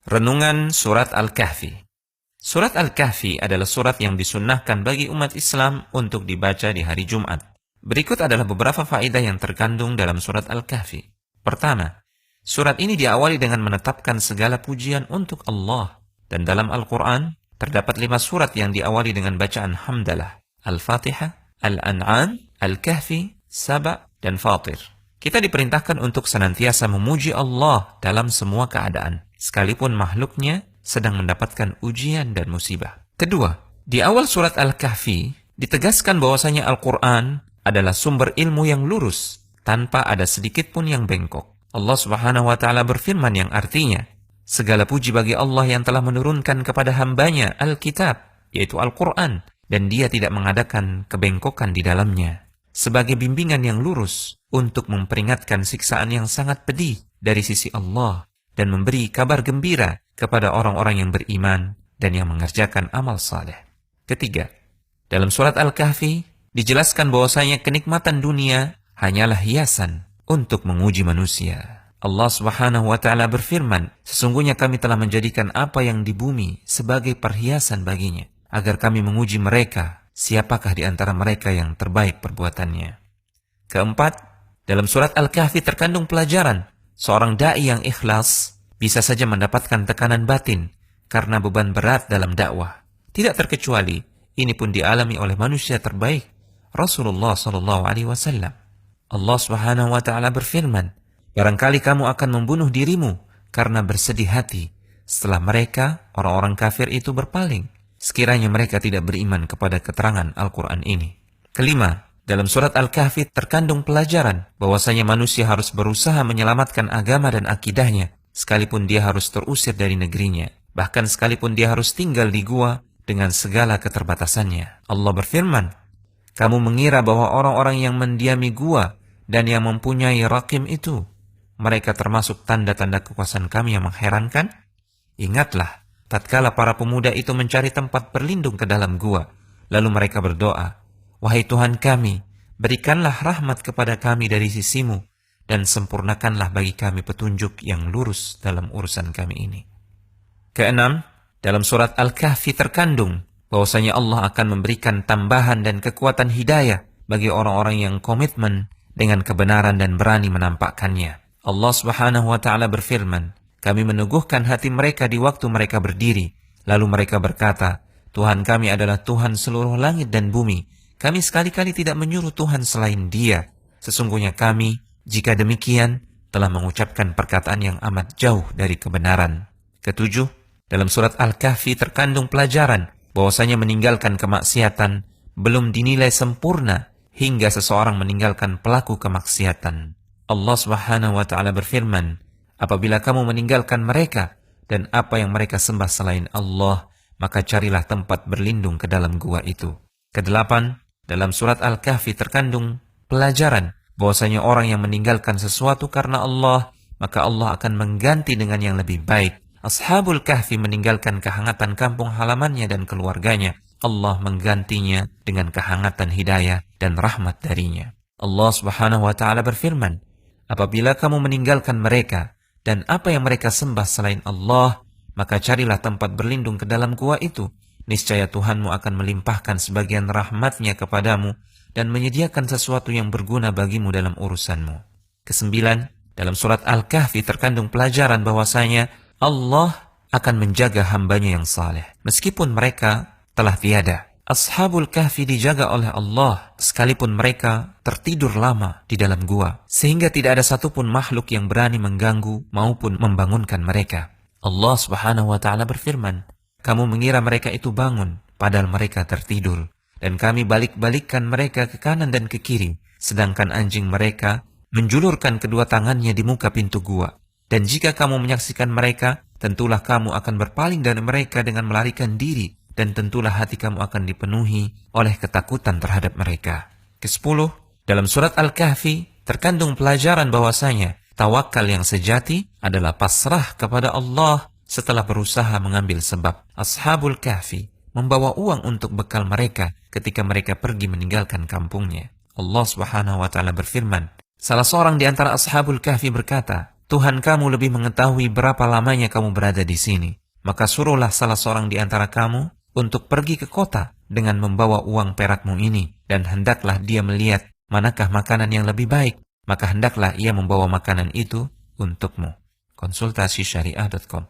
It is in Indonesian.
Renungan Surat Al-Kahfi. Surat Al-Kahfi adalah surat yang disunnahkan bagi umat Islam untuk dibaca di hari Jumat. Berikut adalah beberapa faedah yang terkandung dalam surat Al-Kahfi. Pertama, surat ini diawali dengan menetapkan segala pujian untuk Allah. Dan dalam Al-Quran, terdapat 5 surat yang diawali dengan bacaan hamdalah. Al-Fatihah, Al-An'am, Al-Kahfi, Saba, dan Fatir. Kita diperintahkan untuk senantiasa memuji Allah dalam semua keadaan, sekalipun makhluknya sedang mendapatkan ujian dan musibah. Kedua, di awal surat Al-Kahfi ditegaskan bahwasanya Al-Quran adalah sumber ilmu yang lurus, tanpa ada sedikit pun yang bengkok. Allah Subhanahu wa Ta'ala berfirman yang artinya, segala puji bagi Allah yang telah menurunkan kepada hambanya Alkitab, yaitu Al-Quran, dan dia tidak mengadakan kebengkokan di dalamnya, sebagai bimbingan yang lurus untuk memperingatkan siksaan yang sangat pedih dari sisi Allah dan memberi kabar gembira kepada orang-orang yang beriman dan yang mengerjakan amal saleh. Ketiga, dalam surat Al-Kahfi dijelaskan bahwasanya kenikmatan dunia hanyalah hiasan untuk menguji manusia. Allah Subhanahu wa Ta'ala berfirman, sesungguhnya kami telah menjadikan apa yang di bumi sebagai perhiasan baginya, agar kami menguji mereka, siapakah di antara mereka yang terbaik perbuatannya. Keempat, dalam surat Al-Kahfi terkandung pelajaran, seorang da'i yang ikhlas bisa saja mendapatkan tekanan batin karena beban berat dalam dakwah. Tidak terkecuali, ini pun dialami oleh manusia terbaik, Rasulullah SAW. Allah Subhanahu wa Ta'ala berfirman, barangkali kamu akan membunuh dirimu karena bersedih hati setelah mereka, orang-orang kafir itu berpaling, sekiranya mereka tidak beriman kepada keterangan Al-Quran ini. Kelima, dalam surat Al-Kahfi terkandung pelajaran bahwasanya manusia harus berusaha menyelamatkan agama dan akidahnya, sekalipun dia harus terusir dari negerinya, bahkan sekalipun dia harus tinggal di gua dengan segala keterbatasannya. Allah berfirman, kamu mengira bahwa orang-orang yang mendiami gua dan yang mempunyai rakim itu, mereka termasuk tanda-tanda kekuasaan kami yang mengherankan? Ingatlah, tatkala para pemuda itu mencari tempat berlindung ke dalam gua, lalu mereka berdoa, wahai Tuhan kami, berikanlah rahmat kepada kami dari sisimu, dan sempurnakanlah bagi kami petunjuk yang lurus dalam urusan kami ini. Keenam, dalam surat Al-Kahfi terkandung bahwasanya Allah akan memberikan tambahan dan kekuatan hidayah bagi orang-orang yang komitmen dengan kebenaran dan berani menampakkannya. Allah Subhanahu wa Ta'ala berfirman, kami meneguhkan hati mereka di waktu mereka berdiri, lalu mereka berkata, Tuhan kami adalah Tuhan seluruh langit dan bumi. Kami sekali-kali tidak menyuruh Tuhan selain Dia. Sesungguhnya kami, jika demikian, telah mengucapkan perkataan yang amat jauh dari kebenaran. Ketujuh, dalam surat Al-Kahfi terkandung pelajaran bahwasanya meninggalkan kemaksiatan belum dinilai sempurna hingga seseorang meninggalkan pelaku kemaksiatan. Allah Subhanahu wa Ta'ala berfirman, apabila kamu meninggalkan mereka dan apa yang mereka sembah selain Allah, maka carilah tempat berlindung ke dalam gua itu. Kedelapan, dalam surat Al-Kahfi terkandung pelajaran bahwasanya orang yang meninggalkan sesuatu karena Allah, maka Allah akan mengganti dengan yang lebih baik. Ashabul Kahfi meninggalkan kehangatan kampung halamannya dan keluarganya. Allah menggantinya dengan kehangatan hidayah dan rahmat darinya. Allah Subhanahu wa Ta'ala berfirman, apabila kamu meninggalkan mereka dan apa yang mereka sembah selain Allah, maka carilah tempat berlindung ke dalam gua itu. Niscaya Tuhanmu akan melimpahkan sebagian rahmatnya kepadamu dan menyediakan sesuatu yang berguna bagimu dalam urusanmu. Kesembilan, dalam surat Al-Kahfi terkandung pelajaran bahwasanya Allah akan menjaga hambanya yang saleh, meskipun mereka telah tiada. Ashabul Kahfi dijaga oleh Allah, sekalipun mereka tertidur lama di dalam gua, sehingga tidak ada satupun makhluk yang berani mengganggu maupun membangunkan mereka. Allah Subhanahu wa Ta'ala berfirman, kamu mengira mereka itu bangun, padahal mereka tertidur. Dan kami balik-balikkan mereka ke kanan dan ke kiri, sedangkan anjing mereka menjulurkan kedua tangannya di muka pintu gua. Dan jika kamu menyaksikan mereka, tentulah kamu akan berpaling dari mereka dengan melarikan diri, dan tentulah hati kamu akan dipenuhi oleh ketakutan terhadap mereka. Kesepuluh, dalam surat Al-Kahfi terkandung pelajaran bahwasanya tawakal yang sejati adalah pasrah kepada Allah setelah berusaha mengambil sebab. Ashabul Kahfi membawa uang untuk bekal mereka ketika mereka pergi meninggalkan kampungnya. Allah Subhanahu wa Ta'ala berfirman, salah seorang di antara Ashabul Kahfi berkata, Tuhan kamu lebih mengetahui berapa lamanya kamu berada di sini. Maka suruhlah salah seorang di antara kamu untuk pergi ke kota dengan membawa uang perakmu ini, dan hendaklah dia melihat manakah makanan yang lebih baik, maka hendaklah ia membawa makanan itu untukmu. Konsultasi syariah.com